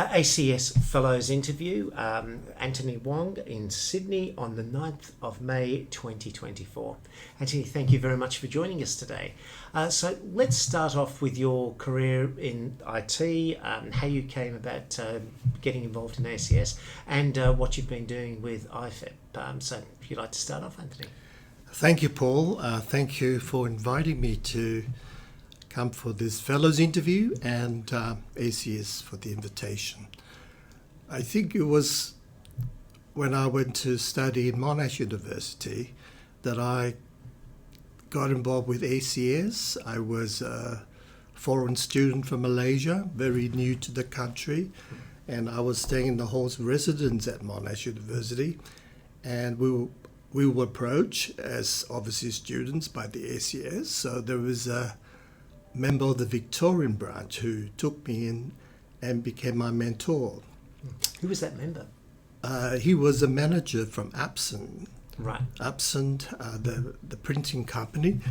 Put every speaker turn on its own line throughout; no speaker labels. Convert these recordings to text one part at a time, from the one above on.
ACS Fellows interview, Anthony Wong in Sydney on the 9th of May 2024. Anthony, thank you very much for joining us today. So let's start off with your career in IT, how you came about getting involved in ACS, and what you've been doing with IFIP. So if you'd like to start off, Anthony.
Thank you, Paul. Thank you for inviting me to come for this Fellows interview, and ACS for the invitation. I think it was when I went to study in Monash University that I got involved with ACS. I was a foreign student from Malaysia, very new to the country, and I was staying in the halls of residence at Monash University, and we were approached as obviously students by the ACS. So there was a member of the Victorian branch who took me in and became my mentor.
Who was that member?
He was a manager from Absent.
Right.
Absent, the printing company.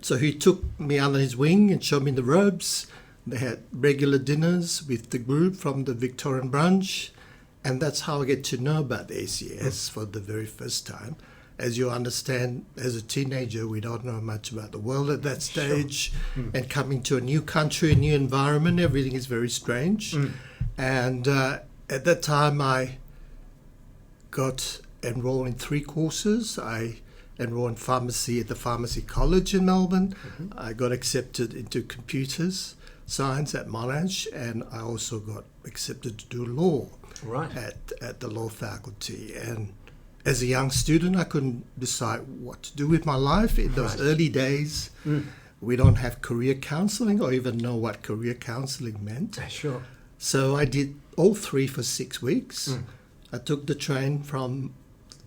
So he took me under his wing and showed me the ropes. They had regular dinners with the group from the Victorian branch, and that's how I get to know about the ACS for the very first time. As you understand, as a teenager, we don't know much about the world at that stage. Sure. And coming to a new country, a new environment, everything is very strange. And at that time, I got enrolled in 3 courses. I enrolled in pharmacy at the Pharmacy College in Melbourne. I got accepted into computers science at Monash, and I also got accepted to do law at the law faculty. And as a young student, I couldn't decide what to do with my life. In those early days, we don't have career counselling or even know what career counselling meant.
Sure.
So I did all 3 for 6 weeks. I took the train from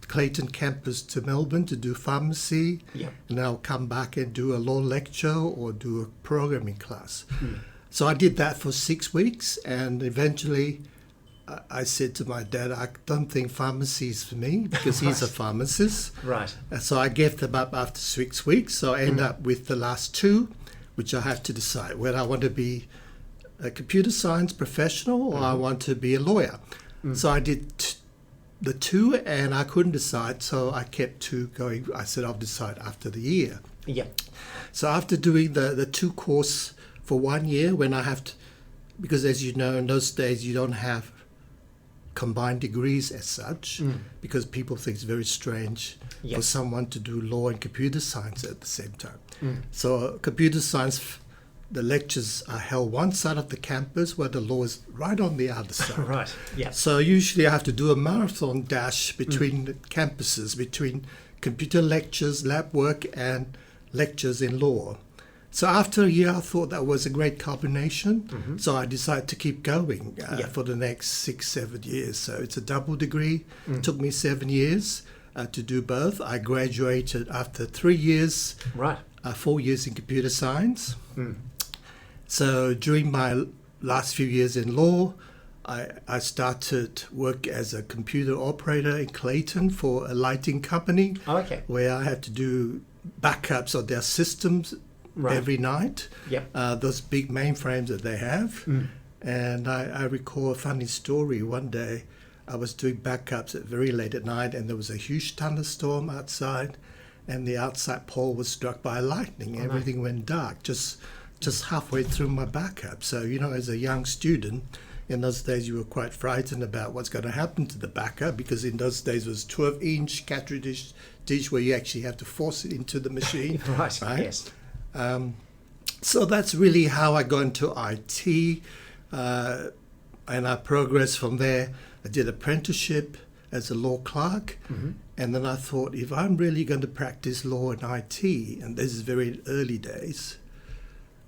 Clayton campus to Melbourne to do pharmacy, and I'll come back and do a law lecture or do a programming class. So I did that for 6 weeks, and eventually I said to my dad, I don't think pharmacy is for me, because he's a pharmacist.
Right.
So I gave them up after 6 weeks. So I end up with the last 2, which I have to decide whether I want to be a computer science professional or I want to be a lawyer. So I did the 2, and I couldn't decide. So I kept 2 going. I said, I'll decide after the year.
Yeah.
So after doing the 2 course for 1 year, when I have to, because as you know, in those days, you don't have combined degrees as such, because people think it's very strange for someone to do law and computer science at the same time. So computer science, the lectures are held one side of the campus where the law is right on the other side.
Right. Yeah.
So usually I have to do a marathon dash between the campuses, between computer lectures, lab work, and lectures in law. So after a year, I thought that was a great combination. So I decided to keep going for the next 6-7 years. So it's a double degree. It took me 7 years to do both. I graduated after 3 years, 4 years in computer science. So during my last few years in law, I started work as a computer operator in Clayton for a lighting company, where I had to do backups of their systems every night, those big mainframes that they have. And I recall a funny story. One day I was doing backups very late at night, and there was a huge thunderstorm outside, and the outside pole was struck by lightning. Everything went dark just halfway through my backup. So, you know, as a young student, in those days you were quite frightened about what's going to happen to the backup, because in those days it was 12-inch cartridge dish where you actually have to force it into the machine.
Right? Yes.
So that's really how I got into IT, and I progressed from there. I did apprenticeship as a law clerk, and then I thought, if I'm really going to practice law in IT, and this is very early days,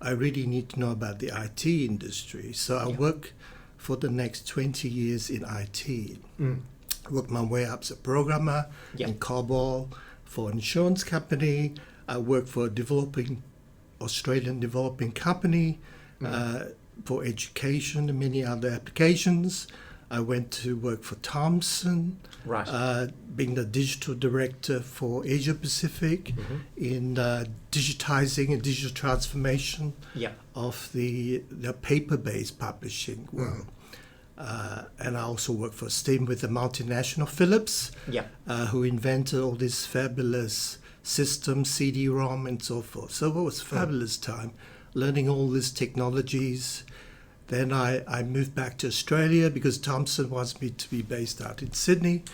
I really need to know about the IT industry. So I worked for the next 20 years in IT. I worked my way up as a programmer in COBOL for an insurance company. I worked for a Australian developing company for education and many other applications. I went to work for Thompson, being the digital director for Asia Pacific in digitizing and digital transformation of the paper-based publishing world. And I also worked for STEAM with the multinational Philips, who invented all these fabulous systems, CD-ROM and so forth. So it was a fabulous time, learning all these technologies. Then I moved back to Australia because Thompson wants me to be based out in Sydney,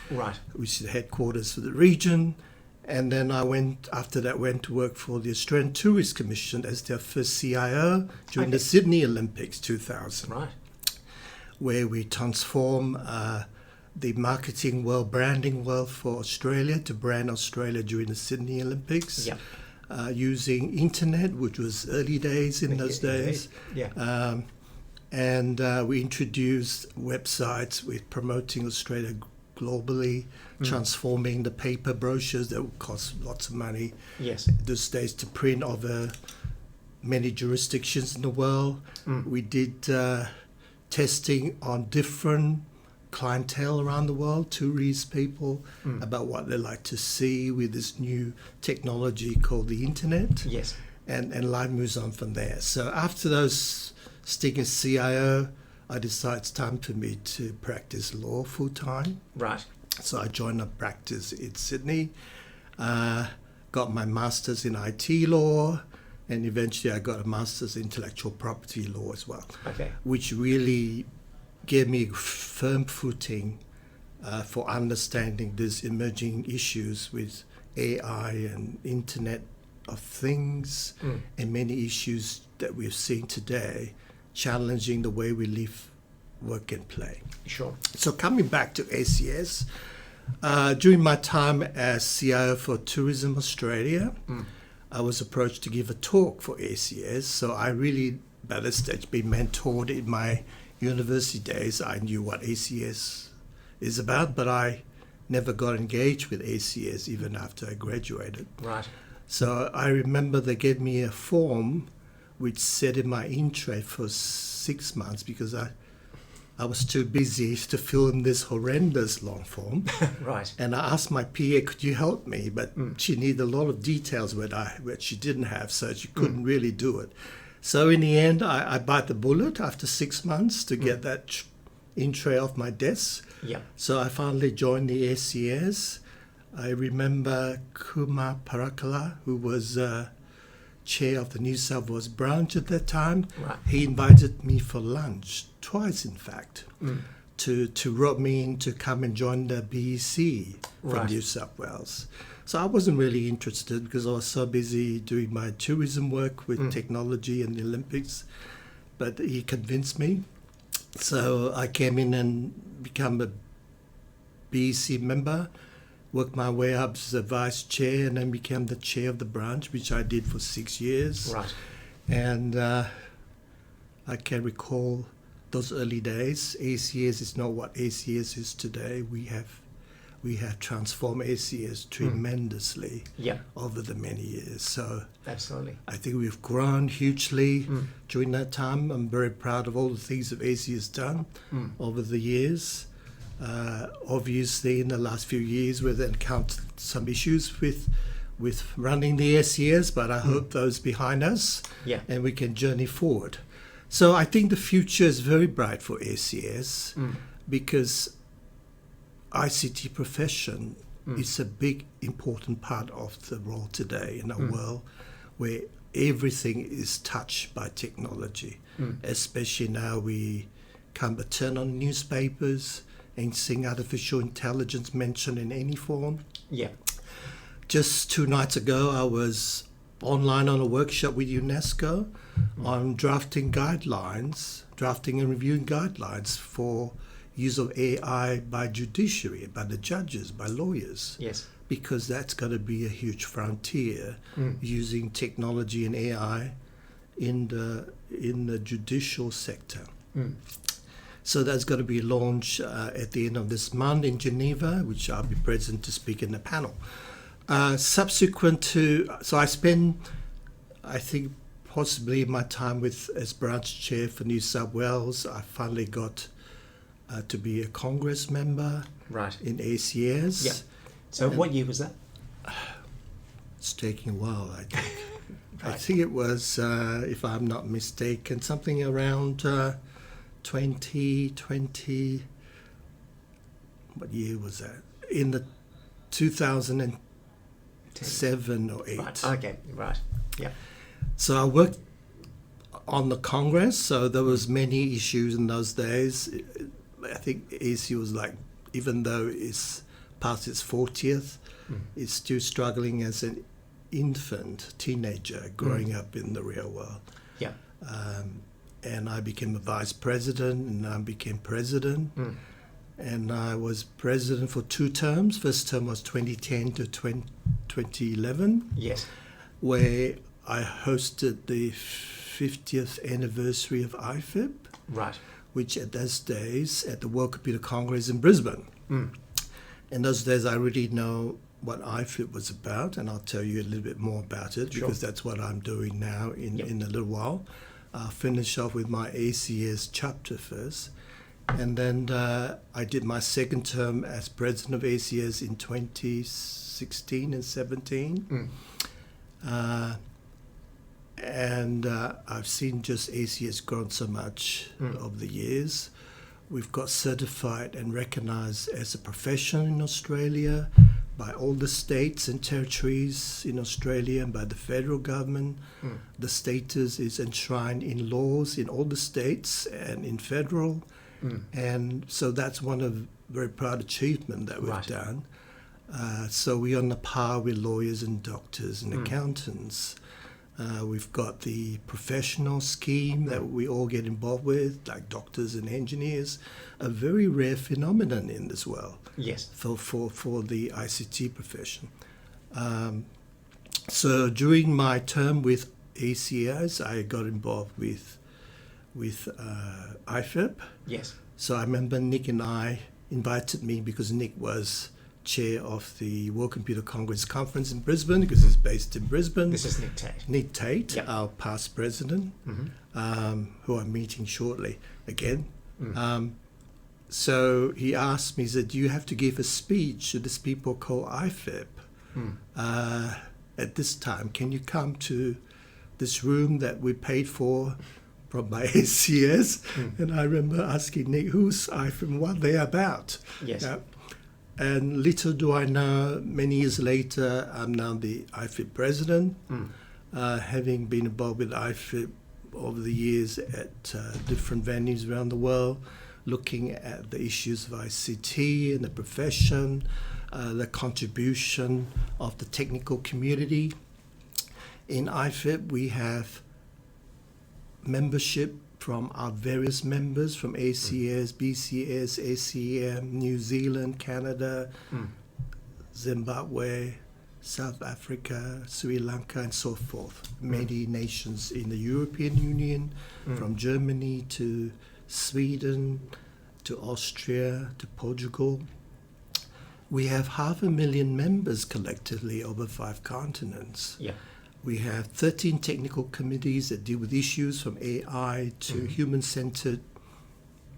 which is the headquarters for the region. And then I went to work for the Australian Tourist Commission as their first CIO during the Sydney Olympics 2000, where we transform the marketing world, branding world for Australia to brand Australia during the Sydney Olympics, using internet, which was early days in those days. And we introduced websites with promoting Australia globally, transforming the paper brochures that would cost lots of money those days to print over many jurisdictions in the world. We did testing on different clientele around the world, tourist people, about what they like to see with this new technology called the internet. And life moves on from there. So after those stint as CIO, I decided it's time for me to practice law full time. So I joined a practice in Sydney, got my master's in IT law, and eventually I got a master's in intellectual property law as well, which really gave me firm footing for understanding these emerging issues with AI and Internet of Things and many issues that we're seeing today, challenging the way we live, work and play. So coming back to ACS, during my time as CIO for Tourism Australia, I was approached to give a talk for ACS. So I really, by this stage, been mentored in my university days. I knew what ACS is about, but I never got engaged with ACS even after I graduated. So I remember they gave me a form which said in my intro for 6 months because I was too busy to fill in this horrendous long form. And I asked my PA, could you help me? But she needed a lot of details which she didn't have, so she couldn't really do it. So in the end, I bite the bullet after 6 months to get that intro off my desk. So I finally joined the ACS. I remember Kumar Parakala, who was chair of the New South Wales branch at that time. He invited me for lunch, twice in fact, to rope me in to come and join the BEC from New South Wales. So I wasn't really interested because I was so busy doing my tourism work with technology and the Olympics, but he convinced me. So I came in and became a BEC member, worked my way up as a vice chair and then became the chair of the branch, which I did for 6 years. And I can recall those early days. ACS is not what ACS is today. We have transformed ACS tremendously over the many years. So I think we've grown hugely during that time. I'm very proud of all the things that ACS has done over the years. Obviously, in the last few years, we've encountered some issues with running the ACS, but I hope those behind us and we can journey forward. So I think the future is very bright for ACS because ICT profession is a big, important part of the role today in a world where everything is touched by technology, especially now we come to turn on newspapers and seeing artificial intelligence mentioned in any form. Just 2 nights ago, I was online on a workshop with UNESCO on drafting and reviewing guidelines for use of AI by judiciary, by the judges, by lawyers. Because that's going to be a huge frontier, using technology and AI in the judicial sector. So that's going to be launched at the end of this month in Geneva, which I'll be present to speak in the panel. So I spent, I think, possibly my time as branch chair for New South Wales. I finally got to be a Congress member in ACS.
So what year was that?
It's taking a while, I think. I think it was, if I'm not mistaken, something around 2020, what year was that? In the 2007 or 8.
Right. Okay. Right. Yeah.
So I worked on the Congress, so there was many issues in those days. I think AC was like, even though it's past its 40th, it's still struggling as an infant, teenager, growing up in the real world.
Yeah.
And I became a vice president, and I became president. And I was president for 2 terms. First term was 2010 to 2011,
Yes.
where I hosted the 50th anniversary of IFIP,
Right.
which at those days at the World Computer Congress in Brisbane. In those days, I already know what IFIP was about, and I'll tell you a little bit more about it,
Sure.
because that's what I'm doing now in a little while. I'll finish off with my ACS chapter first. And then I did my second term as president of ACS in 2016 and 17. And I've seen just ACS grown so much over the years. We've got certified and recognized as a profession in Australia by all the states and territories in Australia and by the federal government. The status is enshrined in laws in all the states and in federal. And so that's one of very proud achievement that we've done. So we're on the par with lawyers and doctors and accountants. We've got the professional scheme that we all get involved with, like doctors and engineers, a very rare phenomenon in this world.
Yes.
For the ICT profession. So during my term with ACS, I got involved with IFIP.
Yes.
So I remember Nick and I invited me because Nick was chair of the World Computer Congress conference in Brisbane, because it's based in Brisbane.
This is Nick Tate.
Nick Tate,
Yep.
our past president, who I'm meeting shortly again. So he asked me, he said, do you have to give a speech to this people called IFIP at this time? Can you come to this room that we paid for from my ACS? And I remember asking Nick, who's IFIP and what they're about?
Yes.
And little do I know, many years later, I'm now the IFIP president, having been involved with IFIP over the years at different venues around the world, looking at the issues of ICT and the profession, the contribution of the technical community. In IFIP, we have membership from our various members from ACS, BCS, ACM, New Zealand, Canada, Zimbabwe, South Africa, Sri Lanka, and so forth. Many nations in the European Union, from Germany to Sweden to Austria to Portugal. We have 500,000 members collectively over 5 continents.
Yeah.
We have 13 technical committees that deal with issues from AI to human-centered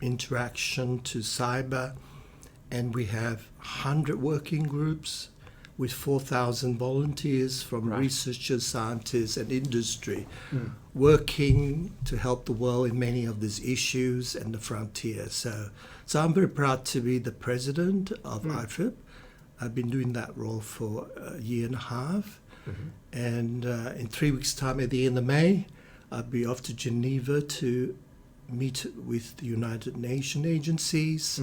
interaction to cyber. And we have 100 working groups with 4,000 volunteers from researchers, scientists, and industry working to help the world in many of these issues and the frontier. So I'm very proud to be the president of IFIP. I've been doing that role for a year and a half. And in 3 weeks' time, at the end of May, I'll be off to Geneva to meet with the United Nations agencies.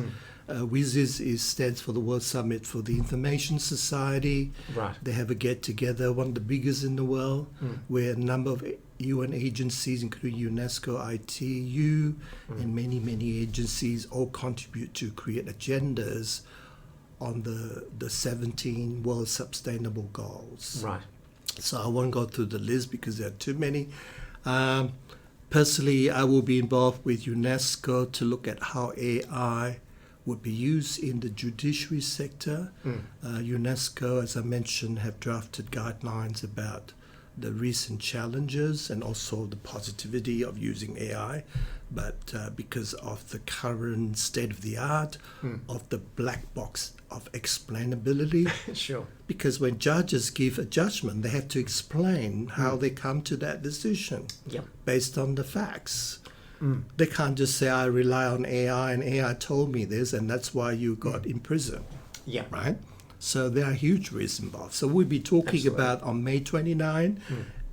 WISIS stands for the World Summit for the Information Society.
Right.
They have a get-together, one of the biggest in the world, where a number of UN agencies, including UNESCO, ITU, and many, many agencies all contribute to create agendas on the 17 World Sustainable Goals.
Right.
So I won't go through the list because there are too many. Personally, I will be involved with UNESCO to look at how AI would be used in the judiciary sector. UNESCO, as I mentioned, have drafted guidelines about the recent challenges and also the positivity of using AI. But because of the current state of the art of the black box of explainability,
Sure.
because when judges give a judgment, they have to explain how they come to that decision
Yep.
based on the facts. They can't just say, I rely on AI and AI told me this and that's why you got in prison.
Yeah.
Right? So there are huge risks involved. So we'll be talking
Absolutely.
about on May 29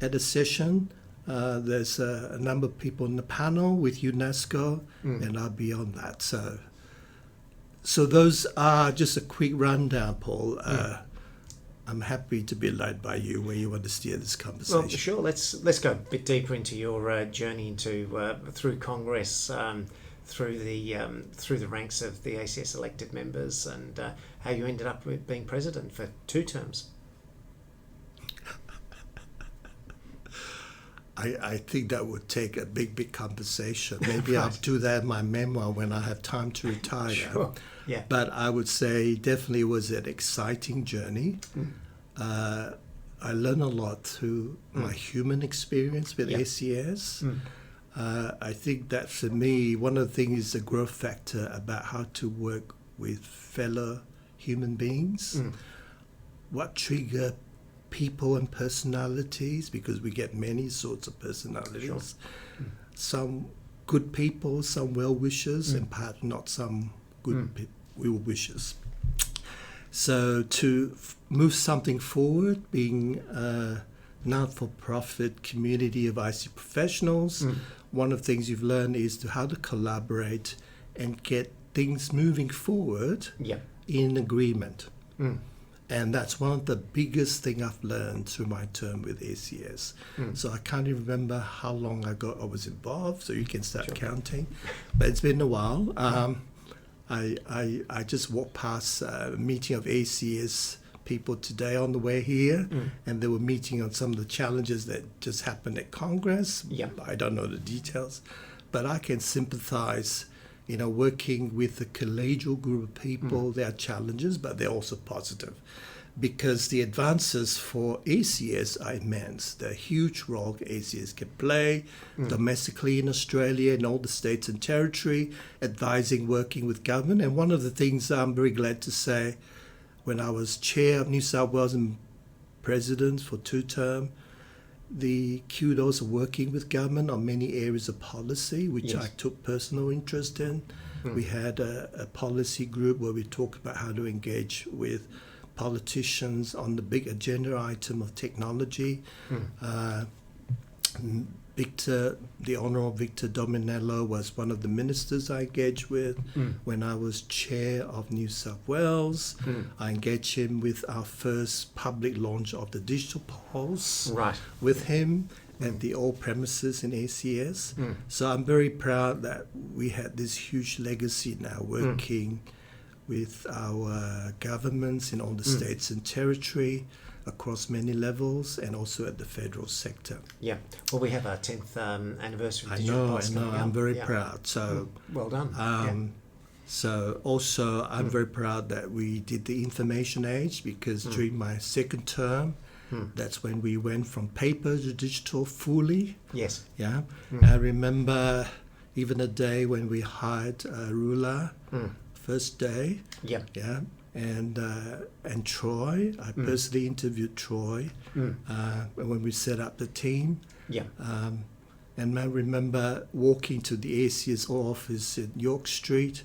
at a session. There's a number of people in the panel with UNESCO, and I'll be on that. So those are just a quick rundown, Paul. I'm happy to be led by you where you want to steer this conversation.
Well, sure. Let's go a bit deeper into your journey into through Congress, through the ranks of the ACS elected members, and how you ended up with being president for 2 terms.
I think that would take a big conversation. Maybe I'll do that in my memoir when I have time to retire.
Sure. Yeah.
But I would say definitely was an exciting journey. I learned a lot through my human experience with ACS. I think that for me, one of the things is the growth factor about how to work with fellow human beings. What trigger people and personalities, because we get many sorts of personalities.
Sure.
Some good people, some well-wishers, and perhaps not some good well-wishers. So to move something forward, being a not-for-profit community of IC professionals, one of the things you've learned is how to collaborate and get things moving forward in agreement. And that's one of the biggest things I've learned through my term with ACS. So I can't even remember how long I was involved, so you can start counting. But it's been a while. I just walked past a meeting of ACS people today on the way here, and they were meeting on some of the challenges that just happened at Congress. I don't know the details, but I can sympathize. Working with a collegial group of people, there are challenges, but they're also positive because the advances for ACS are immense. The huge role ACS can play domestically in Australia, in all the states and territory, advising, working with government. And one of the things I'm very glad to say, when I was chair of New South Wales and president for 2 terms, the kudos of working with government on many areas of policy, which I took personal interest in. We had a policy group where we talked about how to engage with politicians on the big agenda item of technology. The Honourable Victor Dominello was one of the ministers I engaged with when I was chair of New South Wales. I engaged him with our first public launch of the digital polls with him at the old premises in ACS. So I'm very proud that we had this huge legacy now working with our governments in all the states and territory, across many levels, and also at the federal sector.
Well, we have our 10th anniversary.
I know. I'm very proud. So
well done.
So also, I'm very proud that we did the information age, because during my 2nd term, that's when we went from paper to digital fully. I remember even a day when we hired Rula, first day. And Troy, I personally interviewed Troy when we set up the team. And I remember walking to the ACS office in York Street,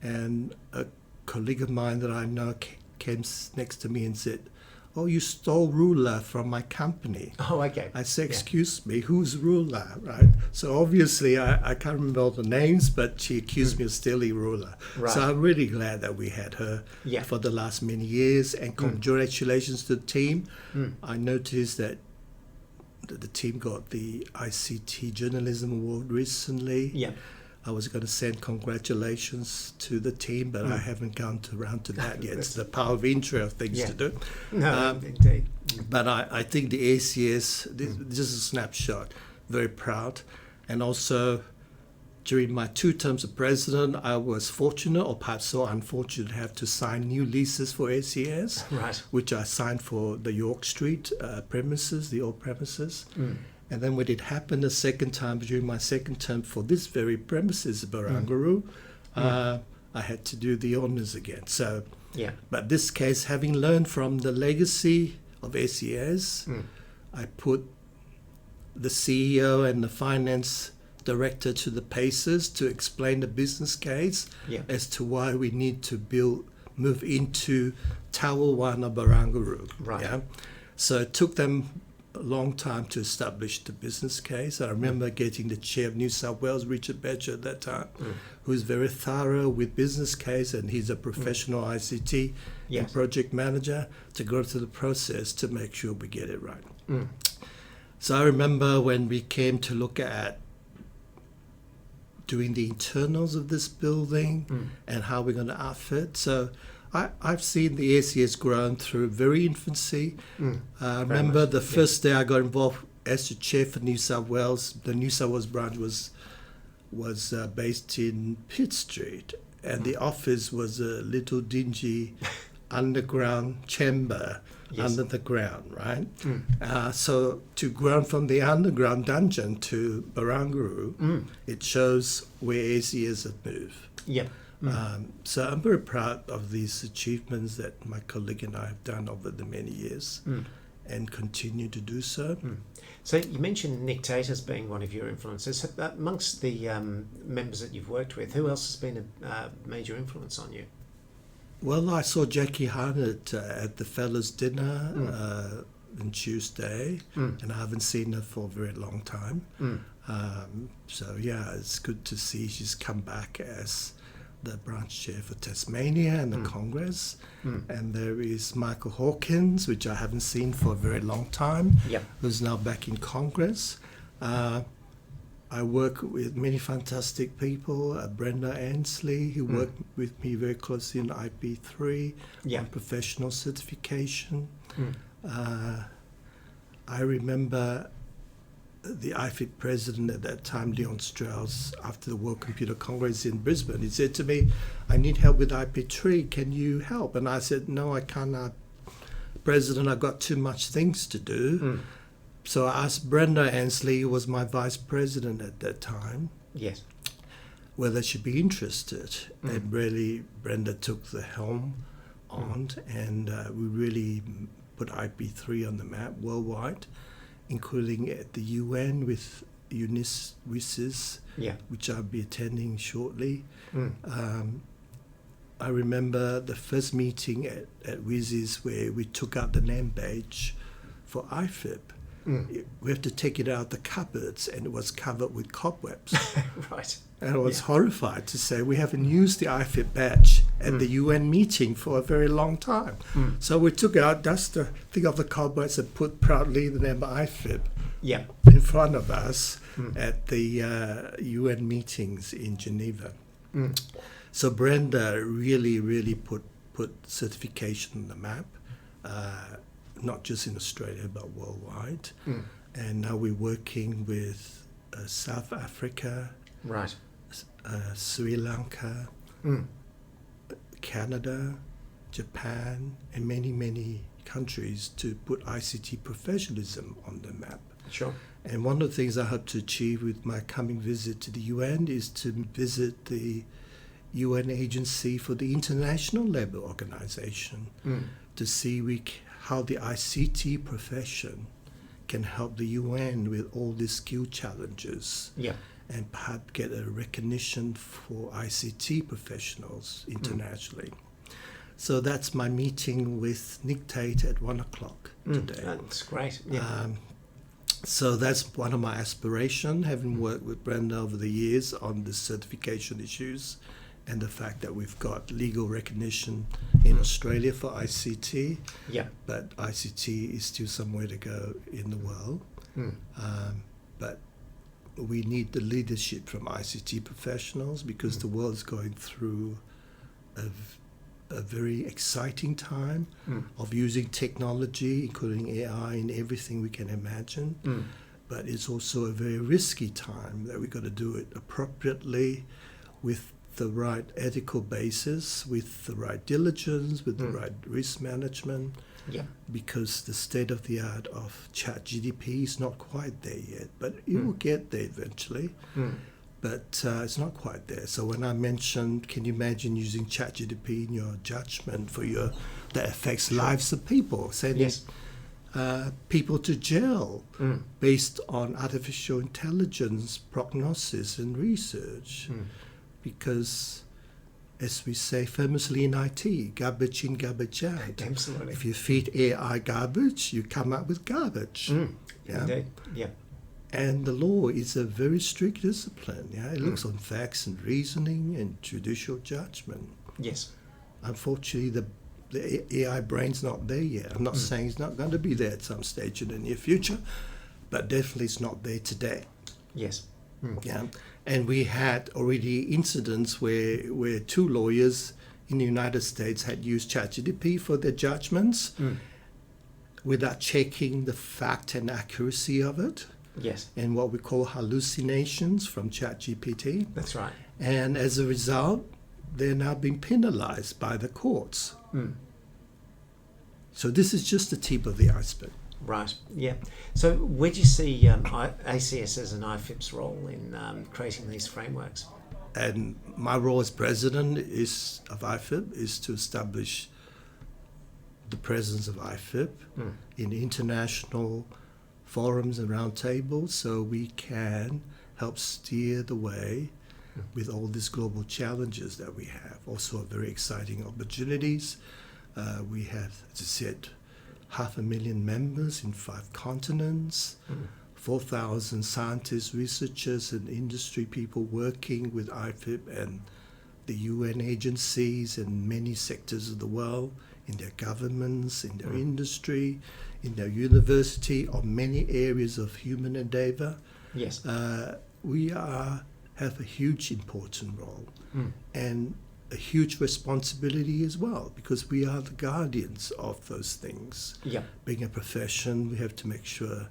and a colleague of mine that I know came next to me and said, "Oh, you stole Ruler from my company."
Oh, okay.
I said, "Excuse me, who's Ruler?" Right? So obviously, I can't remember all the names, but she accused me of stealing Ruler. So I'm really glad that we had her for the last many years, and congratulations to the team. I noticed that the team got the ICT Journalism Award recently. I was going to send congratulations to the team, but I haven't gone around to that yet. It's the power of intro of things to do.
Indeed.
But I think the ACS, this is a snapshot, very proud. And also, during my 2 terms as president, I was fortunate, or perhaps so unfortunate, to have to sign new leases for ACS, which I signed for the York Street premises, the old premises. And then when it happened the 2nd time, during my 2nd term for this very premises, Barangaroo, I had to do the honours again. So, but this case, having learned from the legacy of ACS, I put the CEO and the finance director to the PACES to explain the business case as to why we need to move into Tower 1 of Barangaroo.
Right.
Yeah? So it took them a long time to establish the business case. I remember getting the chair of New South Wales, Richard Betcher, at that time, who was very thorough with business case, and he's a professional ICT and project manager, to go through the process to make sure we get it right. So I remember when we came to look at doing the internals of this building and how we're going to outfit. So I've seen the ACS grown through very infancy. I remember the first day I got involved as the chair for New South Wales. The New South Wales branch was based in Pitt Street, and the office was a little dingy underground chamber under the ground, right? So to grow from the underground dungeon to Barangaroo, it shows where ACS have moved. So I'm very proud of these achievements that my colleague and I have done over the many years and continue to do so.
So you mentioned Nick Tate as being one of your influences. Amongst the members that you've worked with, who else has been a major influence on you?
Well, I saw Jackie Harnett at the Fellows Dinner on Tuesday, and I haven't seen her for a very long time. So yeah, it's good to see she's come back as the branch chair for Tasmania and the Congress. And there is Michael Hawkins, which I haven't seen for a very long time, who's now back in Congress. I work with many fantastic people. Brenda Ansley, who worked with me very closely in IP3 on professional certification. I remember the IFIP president at that time, Leon Strauss, after the World Computer Congress in Brisbane, he said to me, I need help with IP3, can you help? And I said, no, I cannot. President, I've got too much things to do. So I asked Brenda Ansley, who was my vice president at that time, whether she'd be interested. And really, Brenda took the helm on, and we really put IP3 on the map worldwide, including at the UN with UNIS, which I'll be attending shortly. I remember the first meeting at WISIS where we took out the name badge for IFIP. We have to take it out the cupboards, and it was covered with cobwebs. And I was horrified to say we haven't used the IFIP badge at the UN meeting for a very long time. So we took out, dusted the thing off the cobwebs, and put proudly the name IFIP in front of us at the UN meetings in Geneva. So Brenda really put certification on the map. Not just in Australia, but worldwide. And now we're working with South Africa, Sri Lanka, Canada, Japan, and many countries to put ICT professionalism on the map. And one of the things I hope to achieve with my coming visit to the UN is to visit the UN Agency for the International Labour Organization to see how the ICT profession can help the UN with all these skill challenges and perhaps get a recognition for ICT professionals internationally. So that's my meeting with Nick Tate at 1 o'clock today.
That's great.
So that's one of my aspirations, having worked with Brenda over the years on the certification issues and the fact that we've got legal recognition in Australia for ICT, but ICT is still somewhere to go in the world. But we need the leadership from ICT professionals because the world is going through a very exciting time of using technology, including AI, in everything we can imagine. But it's also a very risky time that we've got to do it appropriately with the right ethical basis, with the right diligence, with the right risk management, because the state of the art of ChatGPT is not quite there yet, but it will get there eventually. But it's not quite there. So when I mentioned, can you imagine using ChatGPT in your judgment for that affects lives of people? Saying people to jail based on artificial intelligence prognosis and research. Because, as we say famously in IT, garbage in, garbage out.
Absolutely.
If you feed AI garbage, you come up with garbage. Yeah?
Indeed. Yeah.
And the law is a very strict discipline. Yeah? It looks on facts and reasoning and judicial judgment.
Yes.
Unfortunately, the AI brain's not there yet. I'm not saying it's not going to be there at some stage in the near future, but definitely it's not there today.
Yes.
Yeah, and we had already incidents where two lawyers in the United States had used ChatGPT for their judgments without checking the fact and accuracy of it.
Yes.
And what we call hallucinations from ChatGPT.
That's right.
And as a result, they're now being penalized by the courts. So this is just the tip of the iceberg.
Right, yeah. So where do you see ACS's and IFIP's role in creating these frameworks?
And my role as president of IFIP is to establish the presence of IFIP in international forums and roundtables so we can help steer the way with all these global challenges that we have. Also very exciting opportunities. We have, as I said, 500,000 members in 5 continents, 4,000 scientists, researchers and industry people working with IFIP and the UN agencies in many sectors of the world, in their governments, in their industry, in their university, on many areas of human endeavor.
Yes.
We have a huge important role and a huge responsibility as well, because we are the guardians of those things.
Yeah.
Being a profession, we have to make sure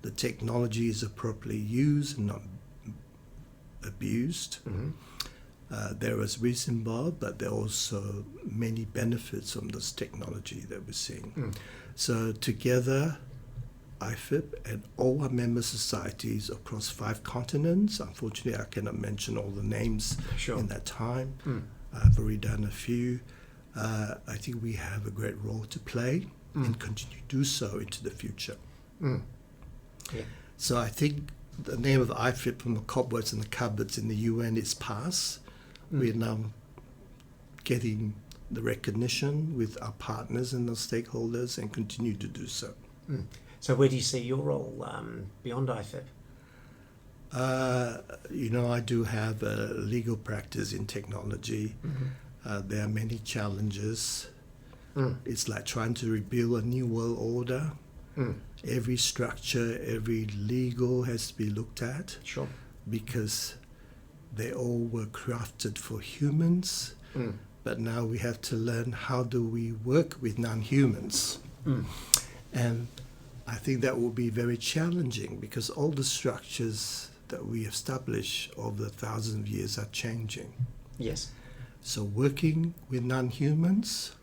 the technology is appropriately used and not abused. There is risk involved, but there are also many benefits from this technology that we're seeing. So together, IFIP and all our member societies across 5 continents, unfortunately I cannot mention all the names in that time, I've already done a few. I think we have a great role to play and continue to do so into the future.
Yeah.
So I think the name of IFIP from the cobwebs and the cupboards in the UN is past. We're now getting the recognition with our partners and our stakeholders and continue to do so.
So where do you see your role beyond IFIP?
I do have a legal practice in technology. There are many challenges. It's like trying to rebuild a new world order. Every structure, every legal has to be looked at.
Sure.
Because they all were crafted for humans. But now we have to learn how do we work with non-humans. And I think that will be very challenging because all the structures that we establish over thousands of years are changing.
Yes.
So working with non-humans,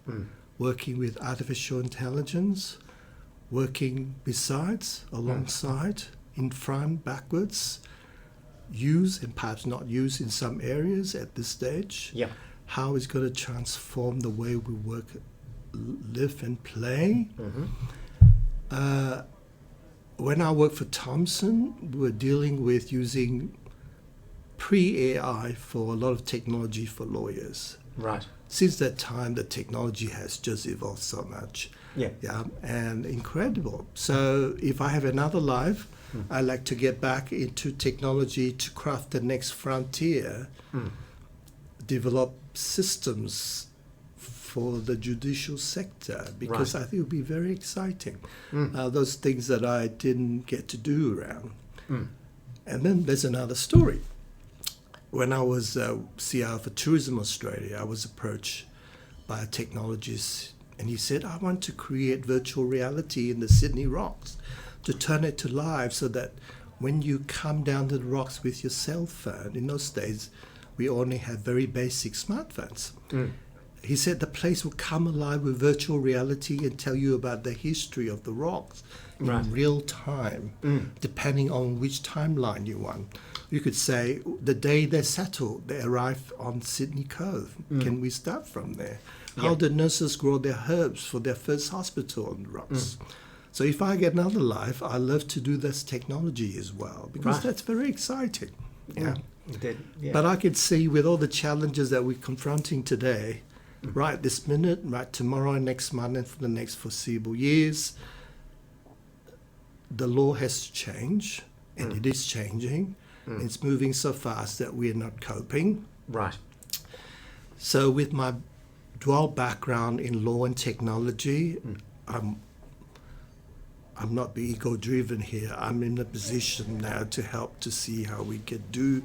working with artificial intelligence, working besides, alongside, in front, backwards, use and perhaps not use in some areas at this stage.
Yeah.
How it's going to transform the way we work, live and play. When I worked for Thompson, we were dealing with using pre-AI for a lot of technology for lawyers.
Right.
Since that time, the technology has just evolved so much.
Yeah.
And incredible. So if I have another life, I like to get back into technology to craft the next frontier, develop systems for the judicial sector, because I think it would be very exciting. Those things that I didn't get to do around. And then there's another story. When I was CIO for Tourism Australia, I was approached by a technologist, and he said, I want to create virtual reality in the Sydney Rocks to turn it to life so that when you come down to the rocks with your cell phone, in those days, we only had very basic smartphones. He said the place will come alive with virtual reality and tell you about the history of the rocks in real time, depending on which timeline you want. You could say the day they settled, they arrived on Sydney Cove. Can we start from there? How did nurses grow their herbs for their first hospital on the rocks? So if I get another life, I love to do this technology as well, because
Right.
that's very exciting. Yeah.
Yeah.
But I could see with all the challenges that we're confronting today, right this minute, right tomorrow, next month, and for the next foreseeable years, the law has to change, and it is changing. It's moving so fast that we're not coping.
Right.
So with my dual background in law and technology, I'm not being ego-driven here. I'm in a position now to help to see how we can do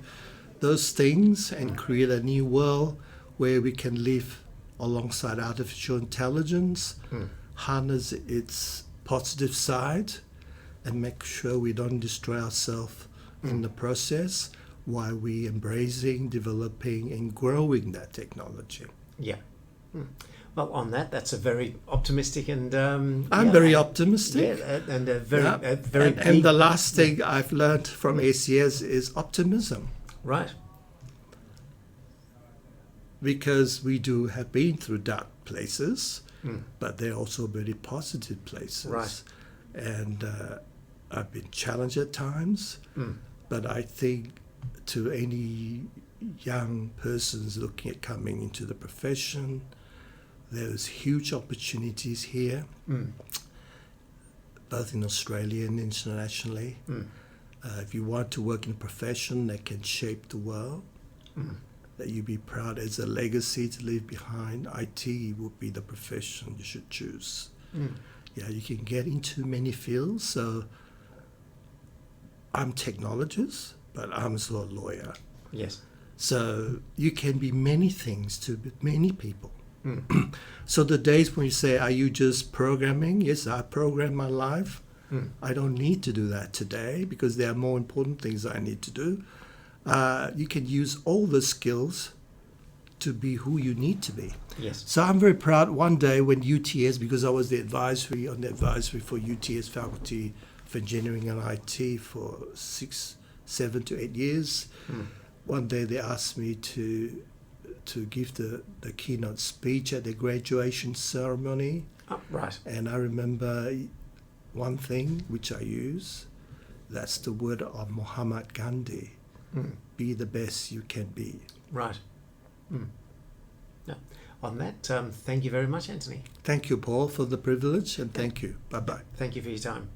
those things and create a new world where we can live alongside artificial intelligence, harness its positive side, and make sure we don't destroy ourselves in the process while we embracing, developing, and growing that technology.
Yeah. Well, on that, that's a very optimistic and
I'm very optimistic.
Yeah, and a very,
Yeah.
a very
and
big,
the last thing I've learned from ACS is optimism,
right.
because we do have been through dark places, but they're also very positive places.
Right.
And I've been challenged at times, but I think to any young persons looking at coming into the profession, there's huge opportunities here, both in Australia and internationally. If you want to work in a profession that can shape the world, that you be proud as a legacy to leave behind, IT would be the profession you should choose. Yeah, you can get into many fields. So I'm technologist, but I'm also a lawyer.
Yes.
So you can be many things to many people. So the days when you say, are you just programming? Yes, I program my life. I don't need to do that today because there are more important things I need to do. You can use all the skills to be who you need to be.
Yes.
So I'm very proud one day when UTS, because I was on the advisory for UTS Faculty of Engineering and IT for 7 to 8 years. One day they asked me to give the keynote speech at the graduation ceremony.
Oh, right.
And I remember one thing which I use, that's the word of Muhammad Gandhi. Be the best you can be.
Right. Yeah. On that, thank you very much, Anthony.
Thank you, Paul, for the privilege, and thank you. Bye-bye.
Thank you for your time.